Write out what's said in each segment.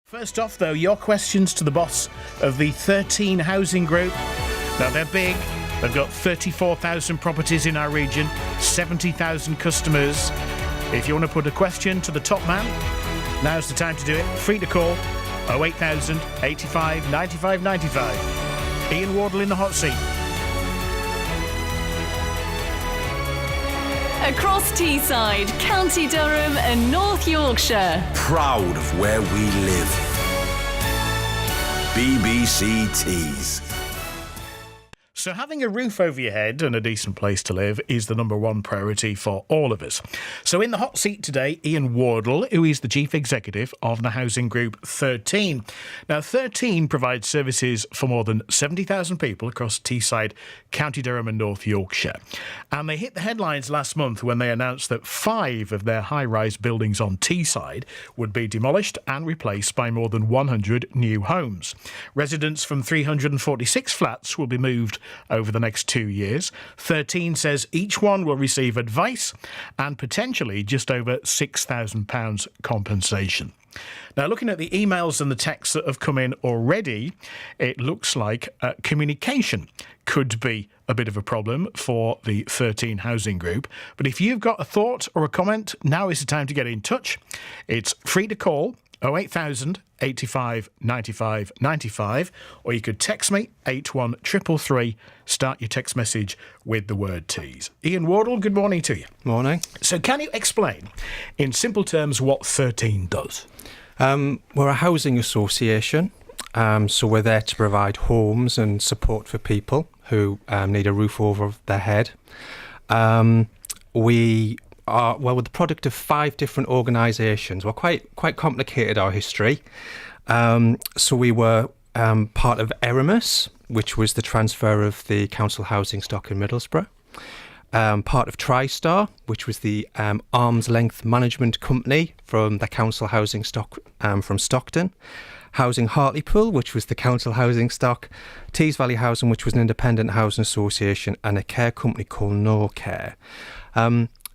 First off, though, your questions to the boss of the 13 housing group. Now, they're big. They've got 34,000 properties in our region, 70,000 customers. If you want to put a question to the top man, now's the time to do it. Free to call 08000 85 95 95. Ian Wardle in the hot seat. Across Teesside, County Durham and North Yorkshire. Proud of where we live. BBC Tees. So having a roof over your head and a decent place to live is the number one priority for all of us. So in the hot seat today, Ian Wardle, who is the Chief Executive of the housing group 13. Now, 13 provides services for more than 70,000 people across Teesside, County Durham and North Yorkshire. And they hit the headlines last month when they announced that 5 of their high-rise buildings on Teesside would be demolished and replaced by more than 100 new homes. Residents from 346 flats will be moved over the next 2 years. 13 says each one will receive advice and potentially just over £6,000 compensation. Now, looking at the emails and the texts that have come in already, it looks like communication could be a bit of a problem for the 13 housing group. But if you've got a thought or a comment, now is the time to get in touch. It's free to call 08000 85 95 95, or you could text me 81333. Start your text message with the word tease. Ian Wardle, good morning to you. Morning. So can you explain in simple terms what 13 does? We're a housing association, so we're there to provide homes and support for people who need a roof over their head. We're the product of 5 different organisations. We're quite complicated, our history. So we were part of Eramis, which was the transfer of the council housing stock in Middlesbrough. Part of TriStar, which was the arm's length management company from the council housing stock from Stockton. Housing Hartlepool, which was the council housing stock. Tees Valley Housing, which was an independent housing association, and a care company called No Care.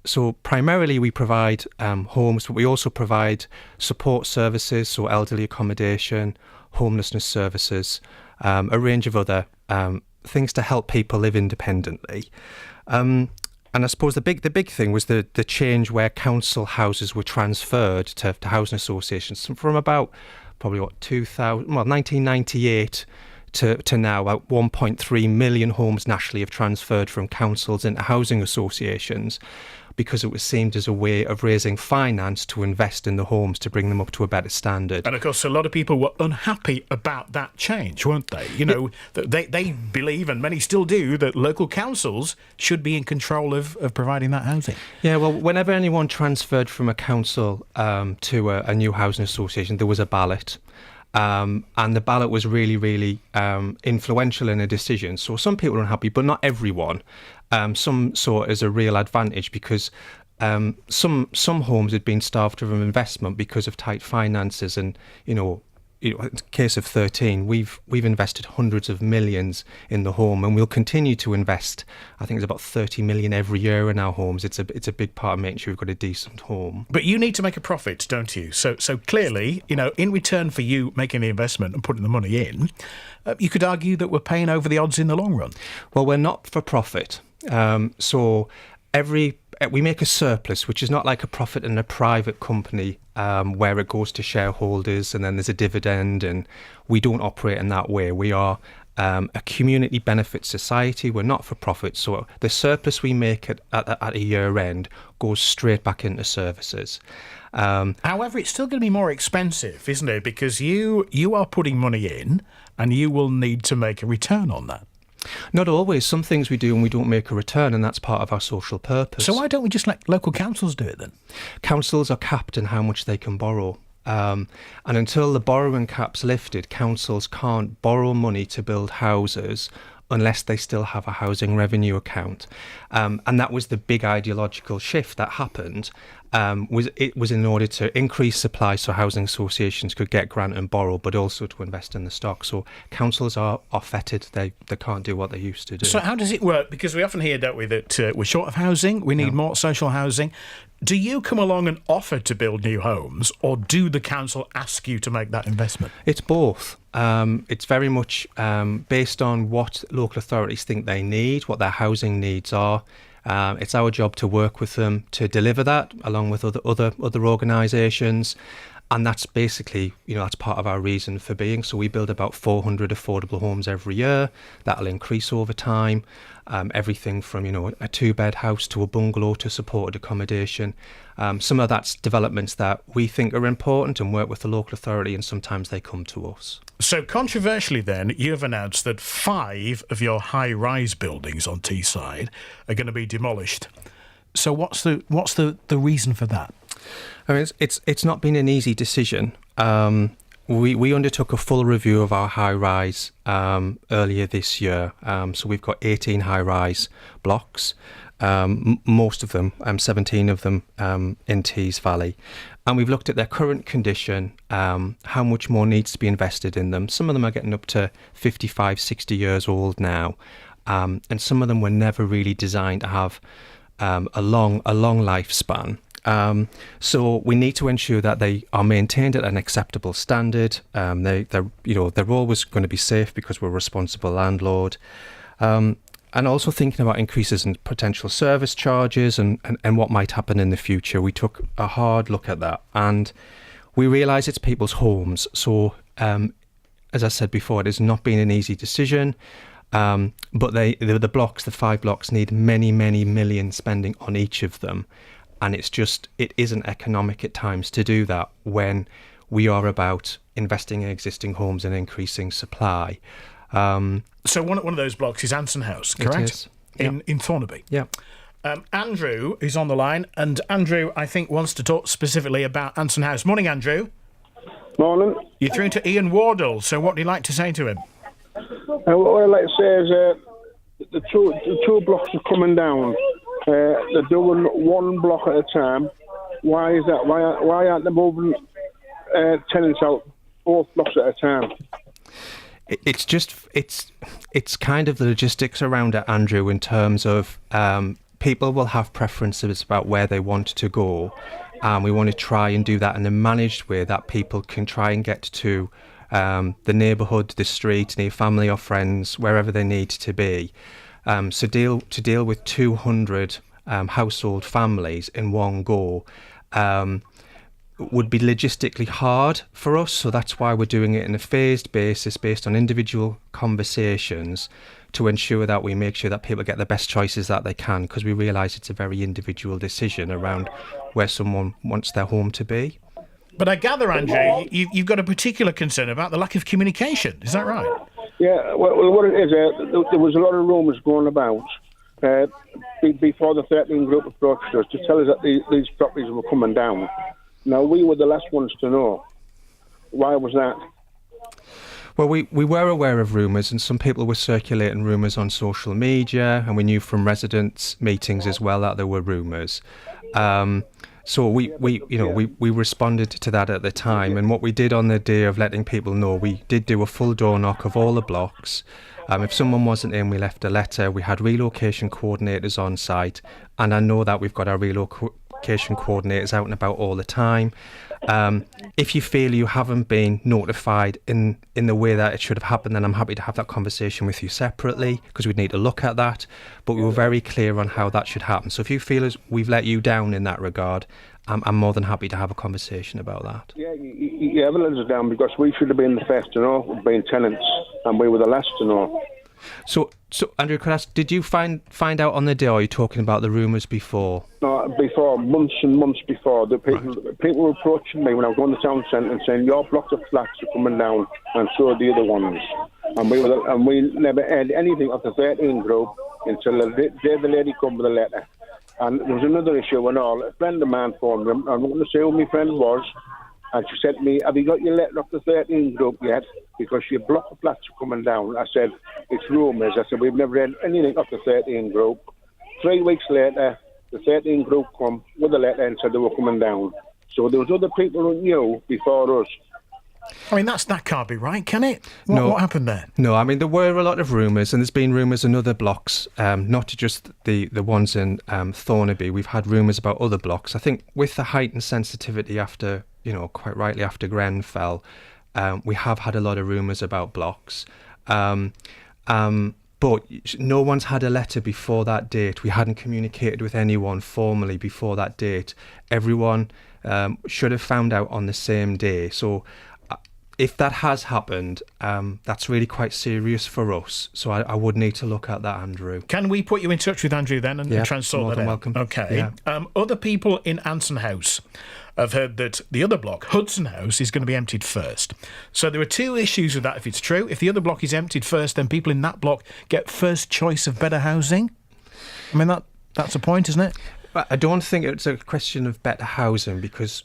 So primarily we provide homes, but we also provide support services, so elderly accommodation, homelessness services, a range of other things to help people live independently. And I suppose the big thing was the change where council houses were transferred to housing associations from about probably 1998 to now. About 1.3 million homes nationally have transferred from councils into housing associations, because it was seen as a way of raising finance to invest in the homes to bring them up to a better standard. And of course, a lot of people were unhappy about that change, weren't they? You know, they believe, and many still do, that local councils should be in control of providing that housing. Yeah, well, whenever anyone transferred from a council to a new housing association, there was a ballot. And the ballot was really influential in a decision. So some people were unhappy, but not everyone. Some saw it as a real advantage because some homes had been starved of investment because of tight finances. And, in the case of 13, we've invested hundreds of millions in the home, and we'll continue to invest. I think it's about 30 million every year in our homes. It's a big part of making sure we've got a decent home. But you need to make a profit, don't you? So clearly, in return for you making the investment and putting the money in, you could argue that we're paying over the odds in the long run. Well, we're not for profit. So we make a surplus, which is not like a profit in a private company where it goes to shareholders and then there's a dividend, and we don't operate in that way. We are a community benefit society. We're not for profit, so the surplus we make at a year end goes straight back into services. However, it's still going to be more expensive, isn't it? Because you are putting money in and you will need to make a return on that. Not always. Some things we do and we don't make a return, and that's part of our social purpose. So why don't we just let local councils do it then? Councils are capped in how much they can borrow. And until the borrowing cap's lifted, councils can't borrow money to build houses unless they still have a housing revenue account. And that was the big ideological shift that happened. was in order to increase supply so housing associations could get grant and borrow, but also to invest in the stock. So councils are fettered; they can't do what they used to do. So how does it work? Because we often hear, don't we, that we're short of housing, we need more social housing. Do you come along and offer to build new homes, or do the council ask you to make that investment? It's both. It's very much based on what local authorities think they need, what their housing needs are. It's our job to work with them to deliver that, along with other organisations. And that's basically, that's part of our reason for being. So we build about 400 affordable homes every year. That'll increase over time. Everything from, a 2-bed house to a bungalow to supported accommodation. Some of that's developments that we think are important and work with the local authority, and sometimes they come to us. So controversially then, you've announced that 5 of your high-rise buildings on Teesside are going to be demolished. So what's the reason for that? I mean, it's not been an easy decision. We undertook a full review of our high-rise earlier this year. So we've got 18 high-rise blocks, most of them, 17 of them in Tees Valley. And we've looked at their current condition, how much more needs to be invested in them. Some of them are getting up to 55, 60 years old now. And some of them were never really designed to have a long lifespan. So we need to ensure that they are maintained at an acceptable standard. They're always going to be safe because we're a responsible landlord. And also thinking about increases in potential service charges and what might happen in the future. We took a hard look at that, and we realise it's people's homes. So, as I said before, it has not been an easy decision. But the 5 blocks need many, many million spending on each of them. And it isn't economic at times to do that when we are about investing in existing homes and increasing supply. So one of those blocks is Anson House, correct? It is. In Thornaby. Yeah. Andrew is on the line, and Andrew, I think, wants to talk specifically about Anson House. Morning, Andrew. Morning. You're through to Ian Wardle, so what do you like to say to him? What I'd like to say is the two blocks are coming down. They're doing one block at a time. Why is that? Why aren't they moving tenants out both blocks at a time? It's kind of the logistics around it, Andrew, in terms of people will have preferences about where they want to go. We want to try and do that in a managed way that people can try and get to the neighbourhood, the street, near family or friends, wherever they need to be. So to deal with 200 household families in one go would be logistically hard for us. So that's why we're doing it in a phased basis based on individual conversations to ensure that we make sure that people get the best choices that they can, because we realise it's a very individual decision around where someone wants their home to be. But I gather, Andrew, you've got a particular concern about the lack of communication. Is that right? Yeah, well what it is, there was a lot of rumours going about before the 13 group approached us to tell us that these properties were coming down. Now, we were the last ones to know. Why was that? Well, we were aware of rumours, and some people were circulating rumours on social media, and we knew from residents' meetings as well that there were rumours. So we responded to that at the time, and what we did on the day of letting people know, we did do a full door knock of all the blocks. If someone wasn't in, we left a letter. We had relocation coordinators on site, and I know that we've got our relocation coordinators out and about all the time. If you feel you haven't been notified in the way that it should have happened, then I'm happy to have that conversation with you separately, because we'd need to look at that. But we were very clear on how that should happen. So if you feel as we've let you down in that regard, I'm more than happy to have a conversation about that. Yeah, you haven't let us down, because we should have been the first to know, being tenants, and we were the last to know. So Andrew, could I ask, did you find out on the day, or are you talking about the rumours before? No, before, months and months before. People were approaching me when I was going to the town centre and saying, your blocks of flats are coming down, and so are the other ones. And we never heard anything of the 13 group until the day the lady come with a letter. And there was another issue and all. A friend of mine phoned me. I'm not going to say who my friend was. And she said to me, have you got your letter off the 13 group yet? Because your block of flats are coming down. I said, it's rumours. I said, we've never read anything off the 13 group. 3 weeks later, the 13 group come with a letter and said they were coming down. So there was other people who knew before us. I mean, that can't be right, can it? What happened there? No, I mean, there were a lot of rumours, and there's been rumours in other blocks, not just the ones in Thornaby. We've had rumours about other blocks. I think with the heightened sensitivity after, quite rightly after Grenfell, we have had a lot of rumours about blocks. But no one's had a letter before that date. We hadn't communicated with anyone formally before that date. Everyone should have found out on the same day. So if that has happened, that's really quite serious for us. So I would need to look at that, Andrew. Can we put you in touch with Andrew then and try and sort that out? Welcome. Okay. Yeah. Other people in Anson House have heard that the other block, Hudson House, is going to be emptied first. So there are two issues with that if it's true. If the other block is emptied first, then people in that block get first choice of better housing. I mean, that's a point, isn't it? I don't think it's a question of better housing because...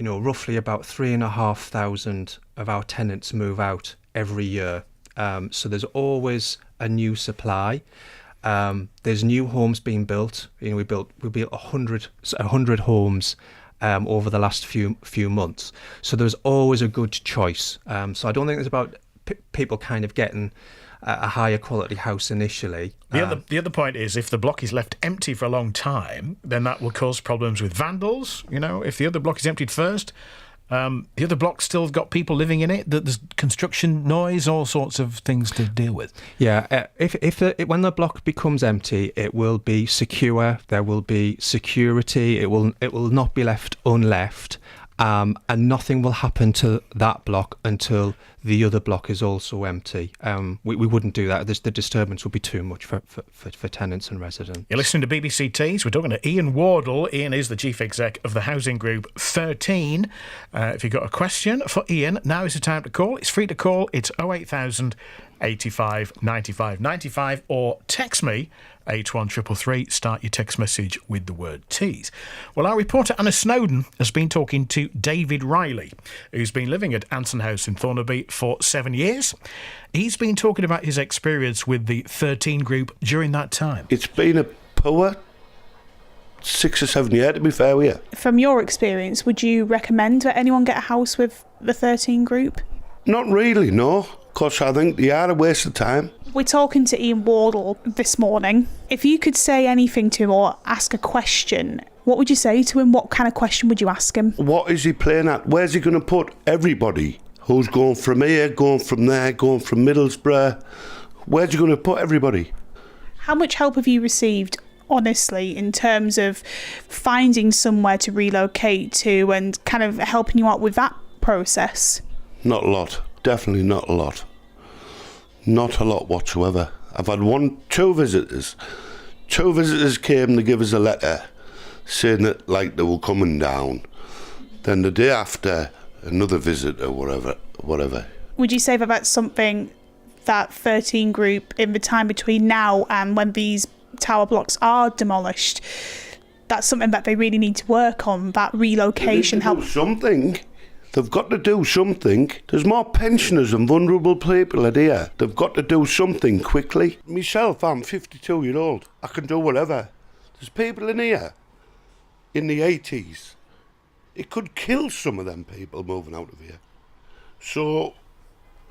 roughly about 3,500 of our tenants move out every year. So there's always a new supply. There's new homes being built. We built 100 homes over the last few months. So there's always a good choice. So I don't think it's about people kind of getting a higher quality house initially. The other point is if the block is left empty for a long time, then that will cause problems with vandals. If the other block is emptied first, the other block's still got people living in it. There's construction noise, all sorts of things to deal with. Yeah, when the block becomes empty, it will be secure. There will be security. It will not be left unleft. And nothing will happen to that block until the other block is also empty. We wouldn't do that. The disturbance would be too much for tenants and residents. You're listening to BBC Tees. We're talking to Ian Wardle. Ian is the chief exec of the housing group 13. If you've got a question for Ian, now is the time to call. It's free to call. It's 08000 85 95 95 or text me 81333. Start your text message with the word teas. Well, our reporter Anna Snowden has been talking to David Riley, who's been living at Anson House in Thornaby for 7 years. He's been talking about his experience with the 13 group during that time. It's been a poor 6 or 7 years, to be fair with you. From your experience, would you recommend that anyone get a house with the 13 group? Not really, no. Because I think they are a waste of time. We're talking to Ian Wardle this morning. If you could say anything to him or ask a question, what would you say to him? What kind of question would you ask him? What is he playing at? Where's he going to put everybody who's going from here, going from there, going from Middlesbrough? Where's he going to put everybody? How much help have you received, honestly, in terms of finding somewhere to relocate to and kind of helping you out with that process? Not a lot. Definitely not a lot. Not a lot whatsoever. I've had two visitors. Two visitors came to give us a letter saying that they were coming down. Then the day after, another visitor, whatever. Would you say that that's something that 13 group in the time between now and when these tower blocks are demolished, that's something that they really need to work on, that relocation help? Something. They've got to do something. There's more pensioners and vulnerable people in here. They've got to do something quickly. Myself, I'm 52-year-old. I can do whatever. There's people in here in the 80s. It could kill some of them people moving out of here. So,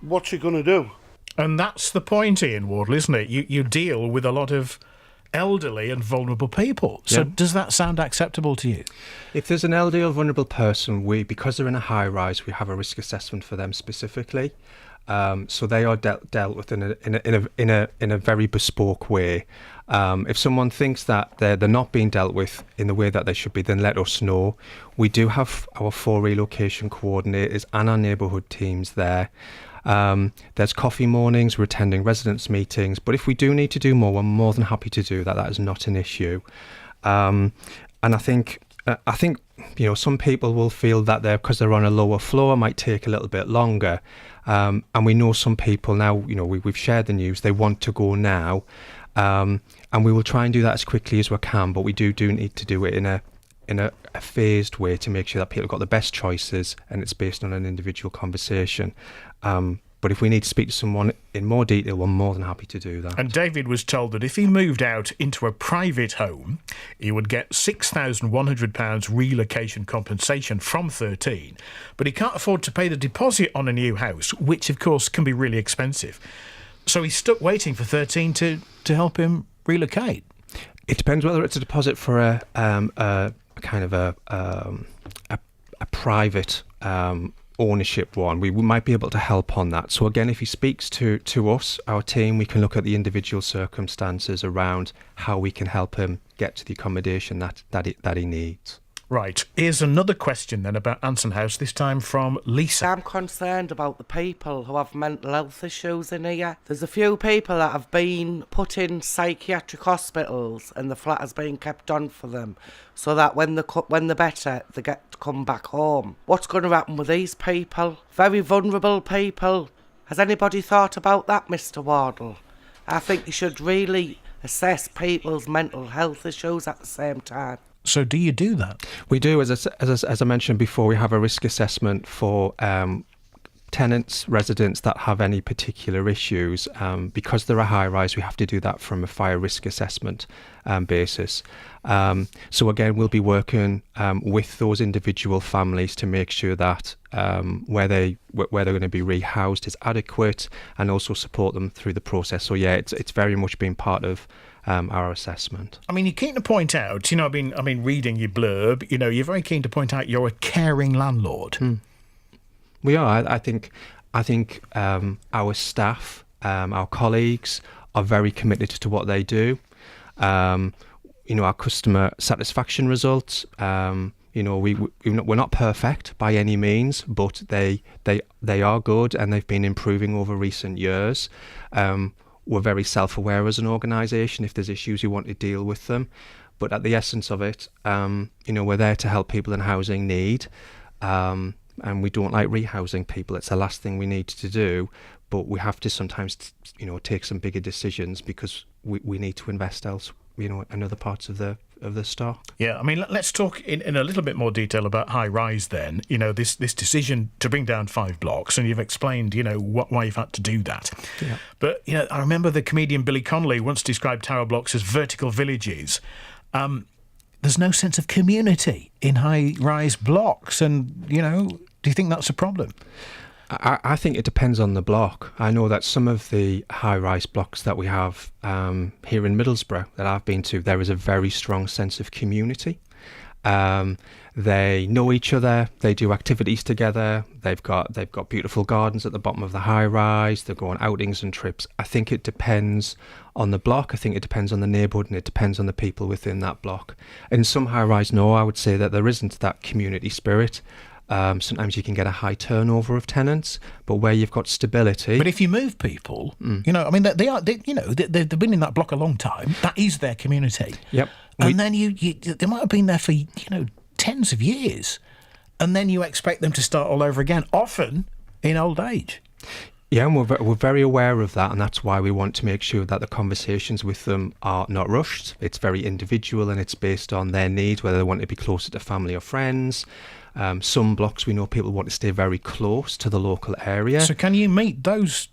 what's he going to do? And that's the point, Ian Wardle, isn't it? You deal with a lot of elderly and vulnerable people. So does that sound acceptable to you? If there's an elderly or vulnerable person, because they're in a high rise, we have a risk assessment for them specifically. So they are dealt with in a very bespoke way. If someone thinks that they're not being dealt with in the way that they should be, then let us know. We do have our 4 relocation coordinators and our neighbourhood teams there. There's coffee mornings, we're attending residents' meetings, but if we do need to do more, we're more than happy to do that. That is not an issue. And I think some people will feel that because they're on a lower floor, it might take a little bit longer. And we know some people now, we've shared the news, they want to go now. And we will try and do that as quickly as we can, but we do need to do it in a phased way to make sure that people have got the best choices and it's based on an individual conversation. But if we need to speak to someone in more detail, we're more than happy to do that. And David was told that if he moved out into a private home, he would get £6,100 relocation compensation from 13, but he can't afford to pay the deposit on a new house, which of course can be really expensive. So he's stuck waiting for 13 to help him relocate. It depends whether it's a deposit for a kind of a private ownership one. We might be able to help on that. So again, if he speaks to us, our team, we can look at the individual circumstances around how we can help him get to the accommodation that he needs. Right, here's another question then about Anson House, this time from Lisa. I'm concerned about the people who have mental health issues in here. There's a few people that have been put in psychiatric hospitals and the flat has been kept on for them so that when they're better, they get to come back home. What's going to happen with these people? Very vulnerable people. Has anybody thought about that, Mr. Wardle? I think you should really assess people's mental health issues at the same time. So do you do that? We do, as I mentioned before, we have a risk assessment for tenants, residents that have any particular issues. Because they're a high-rise, we have to do that from a fire risk assessment basis. So again, we'll be working with those individual families to make sure that where they're going to be rehoused is adequate, and also support them through the process. So yeah, it's very much been part of our assessment. I mean, you're keen to point out, I mean, reading your blurb, you're very keen to point out you're a caring landlord. We are. I think our staff, our colleagues, are very committed to what they do. Our customer satisfaction results. We're not perfect by any means, but they are good, and they've been improving over recent years. We're very self-aware as an organisation. If there's issues, we want to deal with them. But at the essence of it, we're there to help people in housing need. And we don't like rehousing people. It's the last thing we need to do. But we have to sometimes, take some bigger decisions because we need to invest in other parts of the stock. Yeah, I mean, let's talk in a little bit more detail about high rise then. This decision to bring down 5 blocks, and you've explained, why you've had to do that. Yeah. But, I remember the comedian Billy Connolly once described tower blocks as vertical villages. There's no sense of community in high rise blocks, and, do you think that's a problem? I think it depends on the block. I know that some of the high-rise blocks that we have here in Middlesbrough that I've been to, there is a very strong sense of community. They know each other. They do activities together. They've got beautiful gardens at the bottom of the high-rise. They go on outings and trips. I think it depends on the block. I think it depends on the neighbourhood, and it depends on the people within that block. In some high-rise, no, I would say that there isn't that community spirit. Sometimes you can get a high turnover of tenants, but where you've got stability. But if you move people, they've been in that block a long time. That is their community. Yep. And then they might have been there for tens of years, and then you expect them to start all over again, often in old age. Yeah, and we're very aware of that, and that's why we want to make sure that the conversations with them are not rushed. It's very individual, and it's based on their needs, whether they want to be closer to family or friends. Some blocks we know people want to stay very close to the local area. So can you meet those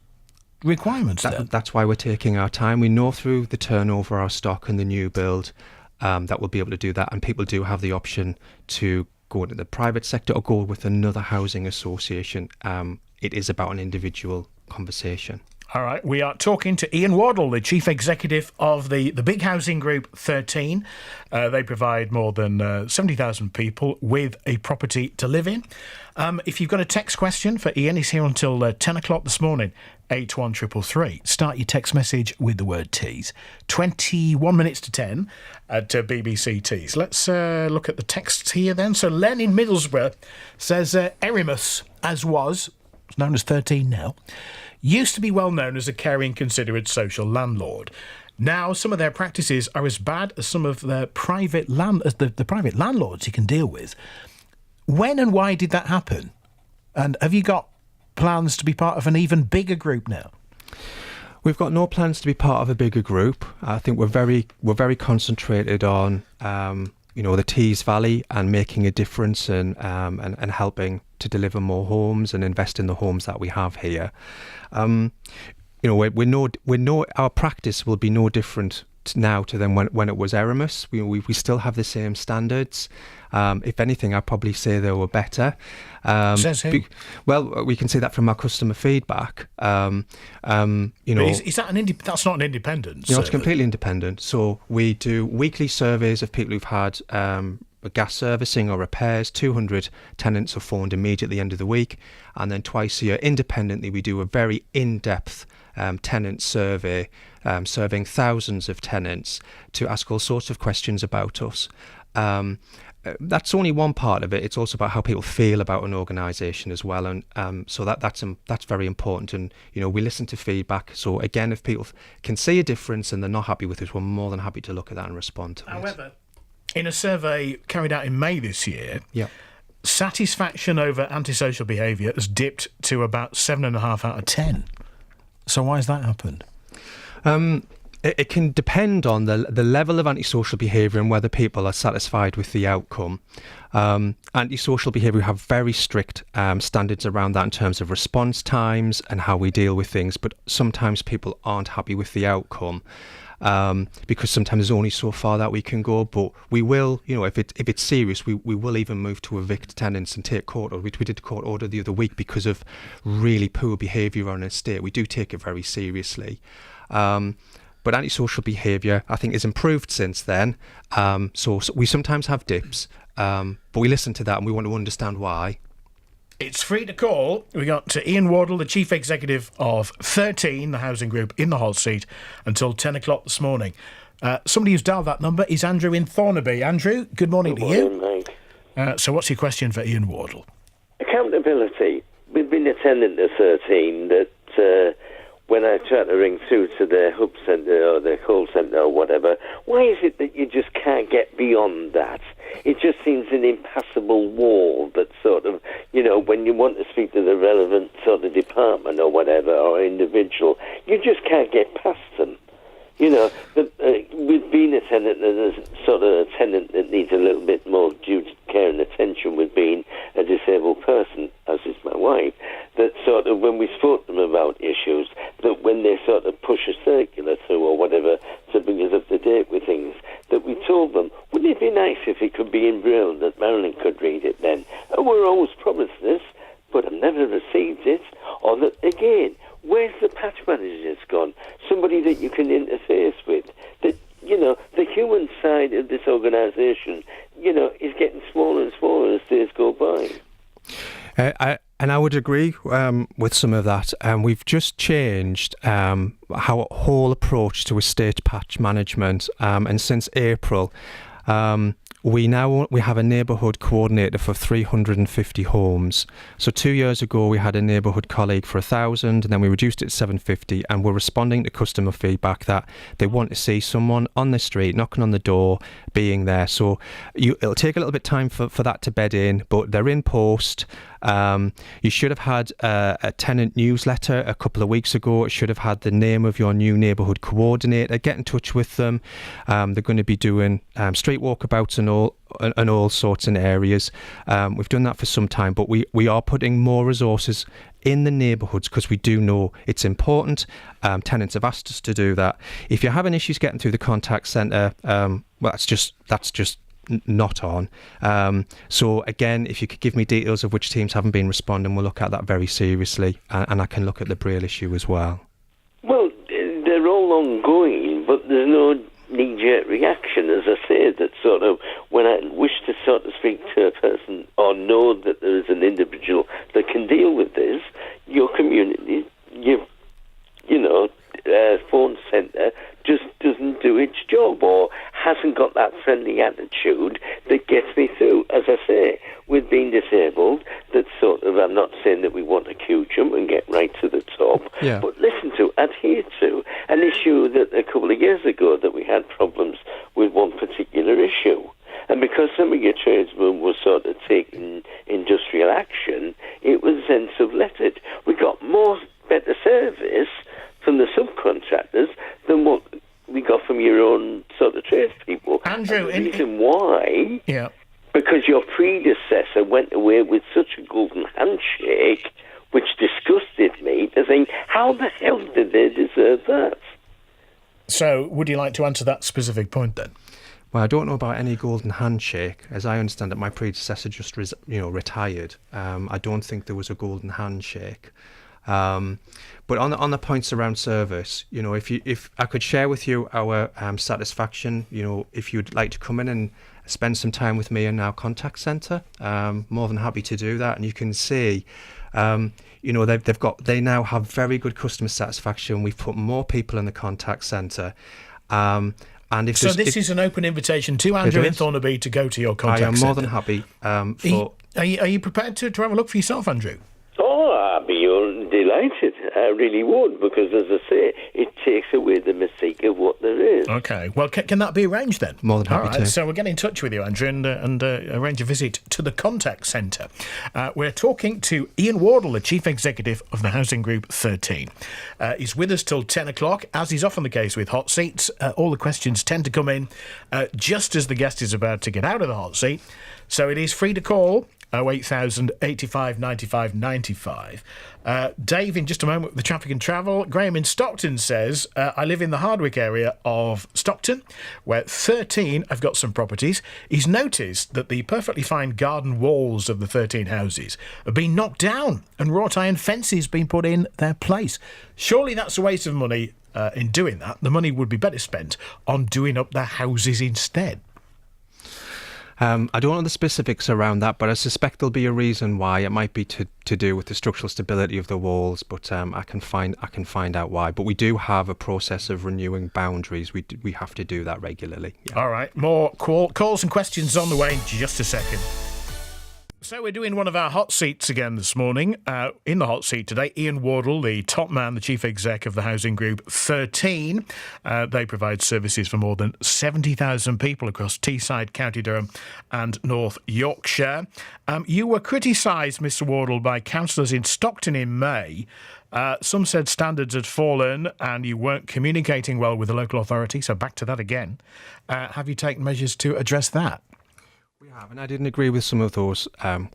requirements then? That's why we're taking our time. We know through the turnover, our stock and the new build, that we'll be able to do that, and people do have the option to go into the private sector or go with another housing association. It is about an individual conversation. All right, we are talking to Ian Wardle, the Chief Executive of the big housing group 13. They provide more than 70,000 people with a property to live in. If you've got a text question for Ian, he's here until 10 o'clock this morning, 81333. Start your text message with the word tease. 21 minutes to 10 at BBC Tees. Let's look at the texts here then. So Len in Middlesbrough says, Erimus, as was, it's known as 13 now, used to be well known as a caring, considerate social landlord. Now, some of their practices are as bad as some of the private landlords you can deal with. When and why did that happen? And have you got plans to be part of an even bigger group now? We've got no plans to be part of a bigger group. I think we're very concentrated on the Tees Valley and making a difference and helping to deliver more homes and invest in the homes that we have here. Our practice will be no different now to then when it was Eramis. We still have the same standards. If anything, I'd probably say they were better. Says who? Well, we can see that from our customer feedback. Is that that's not an independent It's survey? completely independent. So we do weekly surveys of people who've had gas servicing or repairs. 200 tenants are phoned immediately at the end of the week, and then twice a year, independently, we do a very in-depth tenant survey, surveying thousands of tenants to ask all sorts of questions about us. That's only one part of it. It's also about how people feel about an organisation as well, and so that's very important. And we listen to feedback. So again, if people can see a difference and they're not happy with it, we're more than happy to look at that and respond to it. However, in a survey carried out in May this year, yeah, satisfaction over antisocial behaviour has dipped to about 7.5 out of 10. So why has that happened? It can depend on the level of antisocial behaviour and whether people are satisfied with the outcome. Antisocial behaviour, we have very strict standards around that in terms of response times and how we deal with things, but sometimes people aren't happy with the outcome. Because sometimes there's only so far that we can go, but we will, if it's serious, we will even move to evict tenants and take court order, which we did court order the other week because of really poor behaviour on an estate. We do take it very seriously. But antisocial behaviour, I think, has improved since then. So we sometimes have dips, but we listen to that and we want to understand why. It's free to call. We got to Ian Wardle, the Chief Executive of 13, the housing group, in the hot seat until 10 o'clock this morning. Somebody who's dialed that number is Andrew in Thornaby. Andrew, good morning to you. Good morning, Mike. So what's your question for Ian Wardle? Accountability. We've been attending to 13 that when I try to ring through to their hub centre or their call centre or whatever, why is it that you just can't get beyond that? It just seems an impassable wall that sort of, when you want to speak to the relevant sort of department or whatever, or individual, you just can't get past them. With being a tenant and a sort of a tenant that needs a little bit more due care and attention with being a disabled person, as is my wife, that sort of when we spoke to them about issues, that when they sort of push a circular through or whatever to bring us up to date with things, that we told them, wouldn't it be nice if it could be in Braille, that Marilyn could read it then? And we're always promised this, but I've never received it. Or that, again, where's the patch managers gone? Somebody that you can interface with. That, the human side of this organisation, is getting smaller and smaller as days go by. I would agree with some of that. We've just changed our whole approach to estate patch management, and since April, we have a neighbourhood coordinator for 350 homes. So 2 years ago we had a neighbourhood colleague for 1,000, and then we reduced it to 750, and we're responding to customer feedback that they want to see someone on the street, knocking on the door, being there. So it'll take a little bit of time for that to bed in, but they're in post. You should have had a tenant newsletter a couple of weeks ago. It should have had the name of your new neighbourhood coordinator. Get in touch with them. They're going to be doing street walkabouts and all sorts in areas. We've done that for some time, but we are putting more resources in the neighbourhoods because we do know it's important. Tenants have asked us to do that. If you're having issues getting through the contact centre, that's just not on. So again, if you could give me details of which teams haven't been responding, we'll look at that very seriously, and I can look at the Braille issue as well. Well, they're all ongoing, but there's no knee-jerk reaction, as I say, that sort of, when I wish to sort of speak to a person or know that there is an individual that can deal with this, your community, phone centre just doesn't do its job or hasn't got that friendly attitude that gets me through. As I say, with being disabled, that sort of, I'm not saying that we want to huge them and get right to the top, but listen to, adhere to an issue that a couple of years ago that we had problems with one particular issue. And because some of your tradesmen were sort of taking industrial action, it was then subletted. We got better service from the subcontractors than what we got from your own sort of tradespeople. Andrew, and the reason why, because your predecessor went away with such a golden I think, how the hell did they deserve that? So, would you like to answer that specific point then? Well, I don't know about any golden handshake. As I understand it, my predecessor just retired. I don't think there was a golden handshake. But on the points around service, if I could share with you our satisfaction, if you'd like to come in and spend some time with me in our contact centre, more than happy to do that. And you can see, they now have very good customer satisfaction. We've put more people in the contact centre. And if this is an open invitation to Andrew in Thornaby to go to your contact centre. I am more than happy. Are you prepared to have a look for yourself, Andrew? Oh, I'd be delighted. I really would, because, as I say, it takes away the mystique of what there is. Okay. Well, can that be arranged then? More than happy All right. to. So we'll get in touch with you, Andrew, and arrange a visit to the contact centre. We're talking to Ian Wardle, the Chief Executive of the Housing Group 13. He's with us till 10 o'clock, as is often the case with hot seats. All the questions tend to come in just as the guest is about to get out of the hot seat. So it is free to call. 08000 85 95 95. Dave, in just a moment with the traffic and travel. Graham in Stockton says, I live in the Hardwick area of Stockton, where 13 have got some properties. He's noticed that the perfectly fine garden walls of the 13 houses have been knocked down and wrought iron fences been put in their place. Surely that's a waste of money in doing that. The money would be better spent on doing up their houses instead. I don't know the specifics around that, but I suspect there'll be a reason why. It might be to do with the structural stability of the walls, but I can find out why. But we do have a process of renewing boundaries. We have to do that regularly. Yeah. All right, more calls and questions on the way in just a second. So we're doing one of our hot seats again this morning. In the hot seat today, Ian Wardle, the top man, the chief exec of the Housing Group 13. They provide services for more than 70,000 people across Teesside, County Durham and North Yorkshire. You were criticised, Mr Wardle, by councillors in Stockton in May. Some said standards had fallen and you weren't communicating well with the local authority, so back to that again. Have you taken measures to address that? We have, and I didn't agree with some of those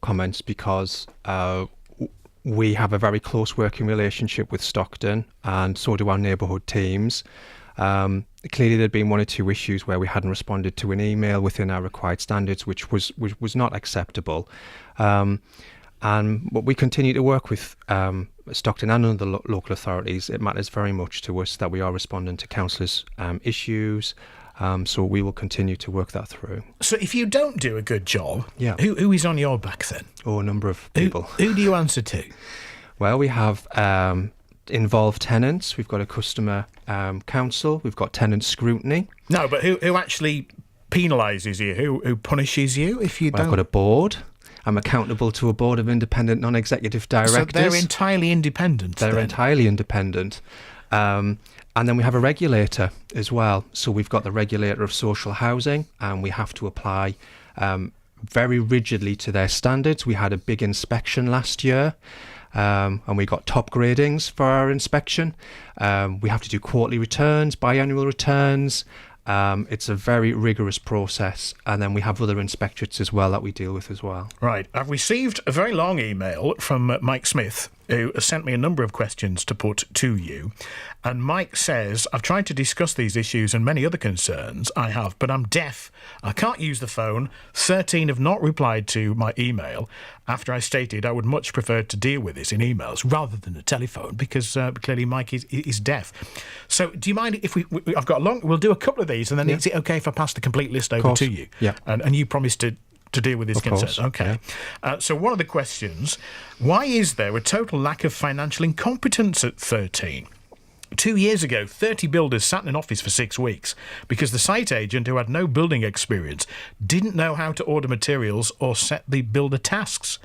comments because we have a very close working relationship with Stockton, and so do our neighbourhood teams. Clearly, there'd been one or two issues where we hadn't responded to an email within our required standards, which was not acceptable. But we continue to work with Stockton and other local authorities. It matters very much to us that we are responding to councillors' issues. So we will continue to work that through. So if you don't do a good job, yeah. who is on your back then? Oh, a number of people. Who do you answer to? Well, we have involved tenants. We've got a customer council. We've got tenant scrutiny. No, but who actually penalises you? Who punishes you if you don't? I've got a board. I'm accountable to a board of independent non-executive directors. So they're entirely independent. They're entirely independent. And then we have a regulator as well. So we've got the regulator of social housing, and we have to apply very rigidly to their standards. We had a big inspection last year, and we got top gradings for our inspection. We have to do quarterly returns, biannual returns. It's a very rigorous process, and then we have other inspectorates as well that we deal with as well. Right. I've received a very long email from Mike Smith, who has sent me a number of questions to put to you. And Mike says, I've tried to discuss these issues and many other concerns I have, but I'm deaf. I can't use the phone. 13 have not replied to my email after I stated I would much prefer to deal with this in emails rather than a telephone, because clearly Mike is deaf. So do you mind if I've got we'll do a couple of these, and then is it okay if I pass the complete list over to you? Yeah. And you promise to deal with his concerns. Okay. Yeah. So one of the questions, why is there a total lack of financial incompetence at 13? 2 years ago, 30 builders sat in an office for 6 weeks because the site agent, who had no building experience, didn't know how to order materials or set the builder tasks.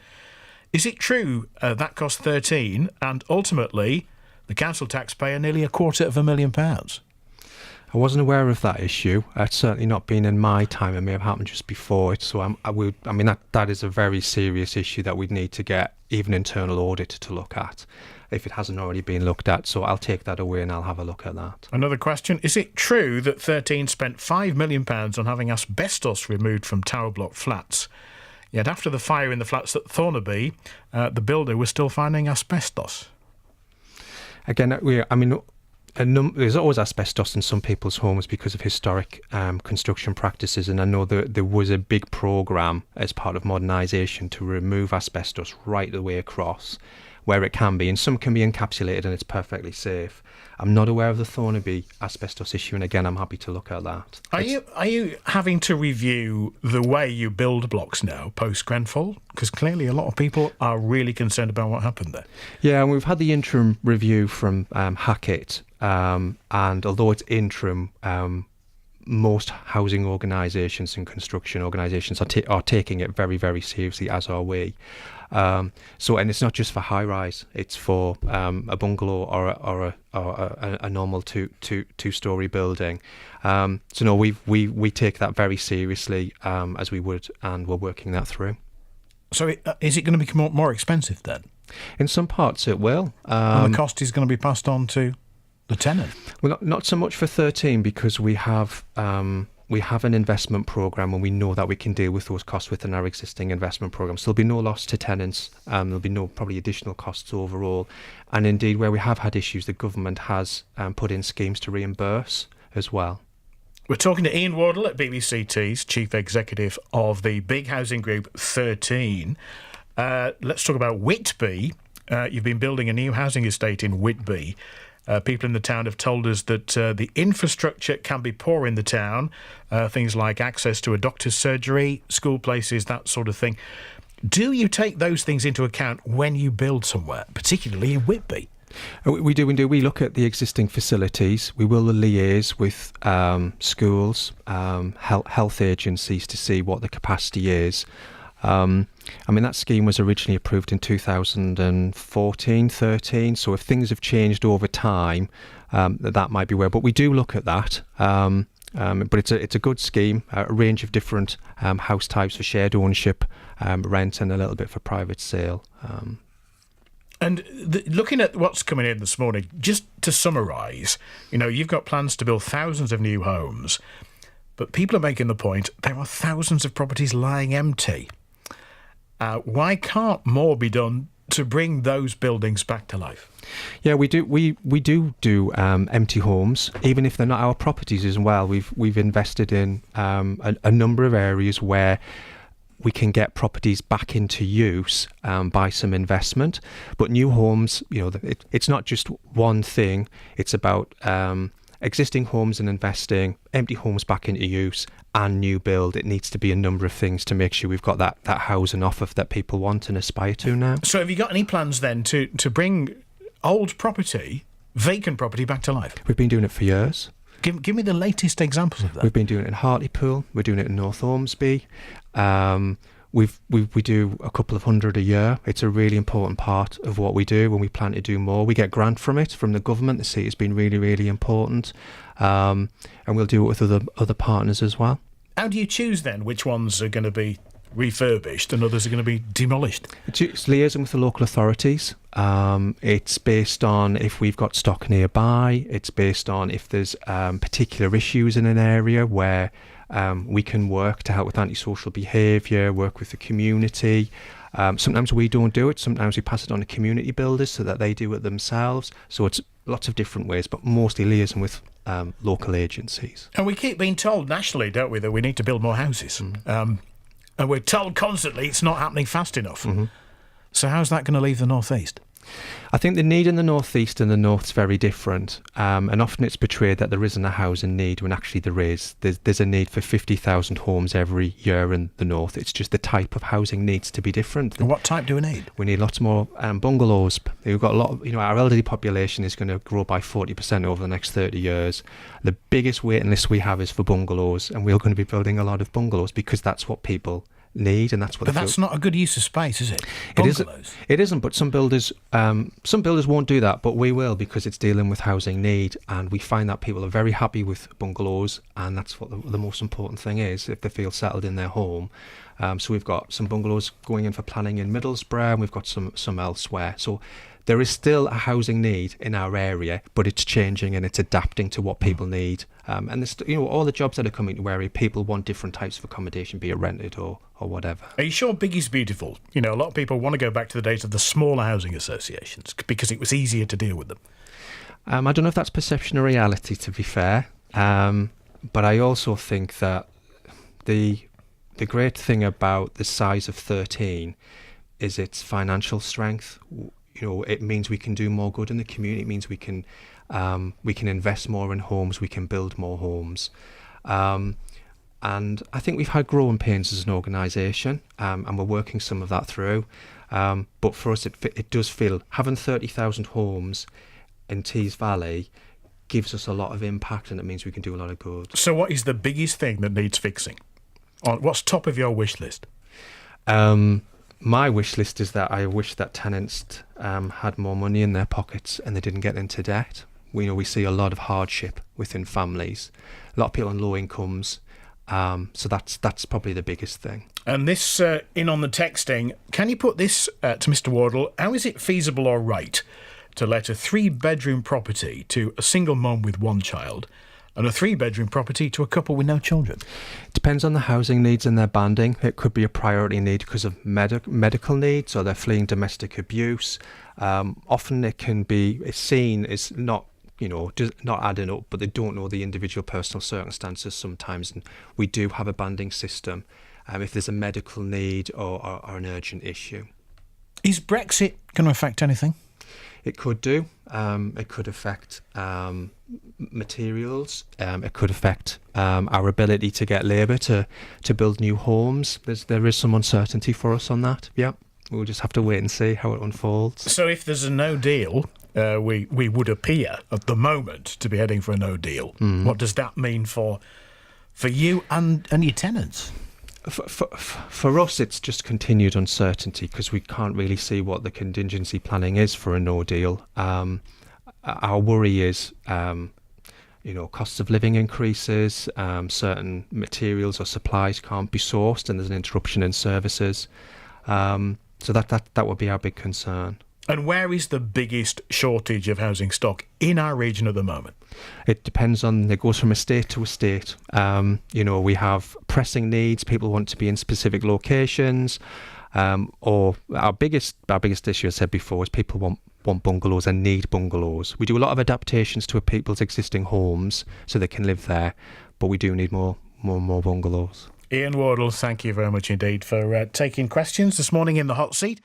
Is it true that cost 13 and ultimately the council taxpayer nearly £250,000? I wasn't aware of that issue. It's certainly not been in my time. It may have happened just before it. So that is a very serious issue that we'd need to get even internal audit to look at, if it hasn't already been looked at. So I'll take that away and I'll have a look at that. Another question. Is it true that 13 spent £5 million on having asbestos removed from tower block flats? Yet after the fire in the flats at Thornaby, the builder was still finding asbestos. Again, there's always asbestos in some people's homes because of historic construction practices, and I know that there was a big programme as part of modernisation to remove asbestos right the way across where it can be, and some can be encapsulated and it's perfectly safe. I'm not aware of the Thornaby asbestos issue, and again, I'm happy to look at that. Are you having to review the way you build blocks now post Grenfell? Because clearly a lot of people are really concerned about what happened there. Yeah, and we've had the interim review from Hackett, and although it's interim, most housing organisations and construction organisations are taking it very, very seriously, as are we. And it's not just for high rise; it's for a bungalow or a normal two-story building. So no, we take that very seriously, as we would, and we're working that through. So is it going to become more expensive then? In some parts, it will. And the cost is going to be passed on to the tenant? Well, not so much for 13, because we have an investment programme, and we know that we can deal with those costs within our existing investment programme. So there'll be no loss to tenants. There'll be no probably additional costs overall. And indeed, where we have had issues, the government has put in schemes to reimburse as well. We're talking to Ian Wardle at BBC Tees, Chief Executive of the big housing group 13. Let's talk about Whitby. You've been building a new housing estate in Whitby. People in the town have told us that the infrastructure can be poor in the town, things like access to a doctor's surgery, school places, that sort of thing. Do you take those things into account when you build somewhere, particularly in Whitby? We do. We look at the existing facilities. We will liaise with schools, health agencies to see what the capacity is. That scheme was originally approved in 2014-13, so if things have changed over time, that might be where. But we do look at that. But it's a good scheme, a range of different house types for shared ownership, rent, and a little bit for private sale. And looking at what's coming in this morning, just to summarise, you've got plans to build thousands of new homes, but people are making the point there are thousands of properties lying empty. Why can't more be done to bring those buildings back to life? Yeah, we do. We do empty homes, even if they're not our properties as well. We've invested in a number of areas where we can get properties back into use by some investment. But new homes, it's not just one thing. It's about existing homes and investing, empty homes back into use, and new build. It needs to be a number of things to make sure we've got that housing offer that people want and aspire to now. So have you got any plans then to bring old property, vacant property, back to life? We've been doing it for years. Give me the latest examples of that. We've been doing it in Hartlepool. We're doing it in North Ormsby. We do a couple of hundred a year. It's a really important part of what we do, and we plan to do more. We get grant from it, from the government. They see it's been really, really important. And we'll do it with other partners as well. How do you choose then which ones are going to be refurbished and others are going to be demolished? It's liaising with the local authorities. It's based on if we've got stock nearby. It's based on if there's particular issues in an area where we can work to help with antisocial behaviour, work with the community. Sometimes we don't do it. Sometimes we pass it on to community builders so that they do it themselves. So it's lots of different ways, but mostly liaising with local agencies. And we keep being told nationally, don't we, that we need to build more houses. And we're told constantly it's not happening fast enough. Mm-hmm. So how's that going to leave the North East? I think the need in the North East and the North is very different, and often it's portrayed that there isn't a housing need when actually there is. There's a need for 50,000 homes every year in the North. It's just the type of housing needs to be different. And what type do we need? We need lots more bungalows. We've got a lot of, our elderly population is going to grow by 40% over the next 30 years. The biggest waiting list we have is for bungalows, and we're going to be building a lot of bungalows because that's what people need, and that's what. But that's not a good use of space, is it? Bungalows. It isn't. But some builders won't do that, but we will, because it's dealing with housing need, and we find that people are very happy with bungalows, and that's what the most important thing is, if they feel settled in their home. So we've got some bungalows going in for planning in Middlesbrough, and we've got some elsewhere. So there is still a housing need in our area, but it's changing and it's adapting to what people need. And there's, all the jobs that are coming to our area, people want different types of accommodation, be it rented or whatever. Are you sure big is beautiful? A lot of people want to go back to the days of the smaller housing associations because it was easier to deal with them. I don't know if that's perception or reality, to be fair. But I also think that the great thing about the size of 13 is its financial strength. It means we can do more good in the community. It means we can invest more in homes. We can build more homes. And I think we've had growing pains as an organisation, and we're working some of that through. But for us, it does feel having 30,000 homes in Tees Valley gives us a lot of impact, and it means we can do a lot of good. So what is the biggest thing that needs fixing? What's top of your wish list? My wish list is that I wish that tenants had more money in their pockets and they didn't get into debt. We see a lot of hardship within families, a lot of people on low incomes. So that's probably the biggest thing. And this, in on the texting, can you put this to Mr. Wardle? How is it feasible or right to let a 3-bedroom property to a single mum with 1 child and a 3-bedroom property to a couple with no children? Depends on the housing needs and their banding. It could be a priority need because of medical needs, or they're fleeing domestic abuse. Often it's seen as not adding up, but they don't know the individual personal circumstances sometimes, and we do have a banding system if there's a medical need or an urgent issue. Is Brexit going to affect anything? It could do. It could affect materials. It could affect our ability to get labour to build new homes. There is some uncertainty for us on that. Yeah, we'll just have to wait and see how it unfolds. So if there's a no deal, we would appear at the moment to be heading for a no deal. What does that mean for you and your tenants? For us, it's just continued uncertainty because we can't really see what the contingency planning is for a no deal. Our worry is, costs of living increases, certain materials or supplies can't be sourced, and there's an interruption in services. So that would be our big concern. And where is the biggest shortage of housing stock in our region at the moment? It depends it goes from estate to estate. We have pressing needs. People want to be in specific locations. Or our biggest issue, as I said before, is people want bungalows and need bungalows. We do a lot of adaptations to people's existing homes so they can live there, but we do need more bungalows. Ian Wardle, thank you very much indeed for taking questions this morning in the hot seat.